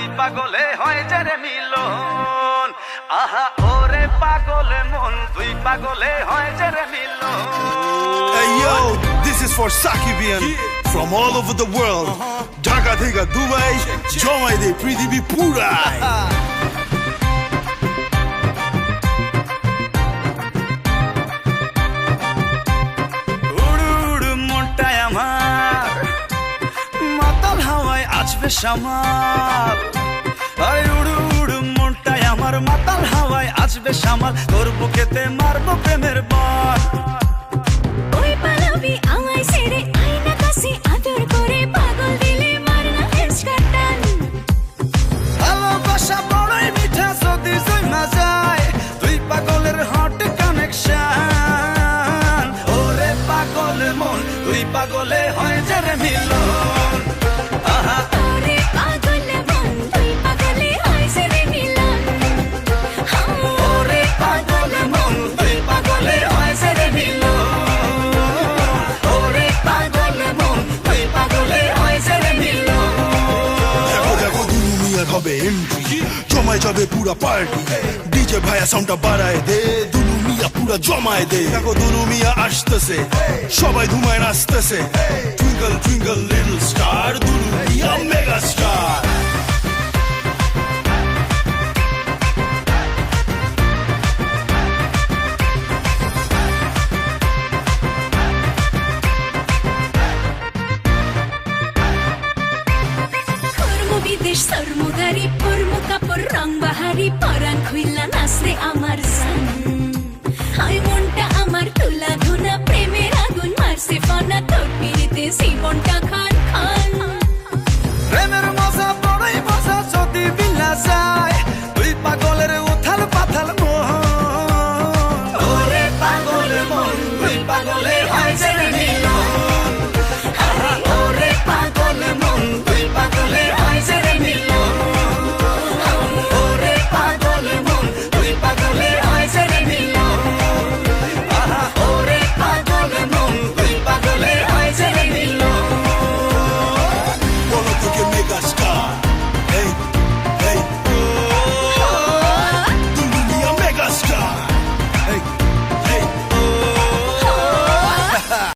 দুই পাগলে হয় যে রে মিলন আহা ওরে পাগলে মন দুই পাগলে হয় যে রে মিলন Hey yo, this is for Sakibian from all over the world. Dhaka theka Dubai, jomai de prithibi purai. সামাল আরে উড়ু উড়ু মনটাই আমার মাতাল হাওয়ায় আসবে সামাল তোর বুকেতে মারবো প্রেমের বান ওই পালাবি আমায় ছেড়ে আয়না কাছে আদর করে পাগল দিলে মারনা হেসকাটান ভালোবাসা বড়ই মিঠা যদি জমা যায় দুই পাগলের হট কানেকশন ওরে পাগলে মন দুই পাগলে হয় যে রে মিলন আহা হবে এন্ট্রি জমায় যাবে পুরা পার্টি ডিজে ভাইয়া সাউন্ডটা বাড়ায় দে দুলু মিয়া পুরা জমায় দে দেখো দুলু মিয়া আসতেছে সবাই ধুমায় নাচতেছে twinkle twinkle little star Dulu Mia mega star সরমুদারি পরমু কাপড় রং বাহারি পরান খুইলা নাচরে আমার সান হাই মনটা আমার তুলা ধুনা প্রেমের আগুন মারছে ফনা তোর পিড়িতে জীবনটা খান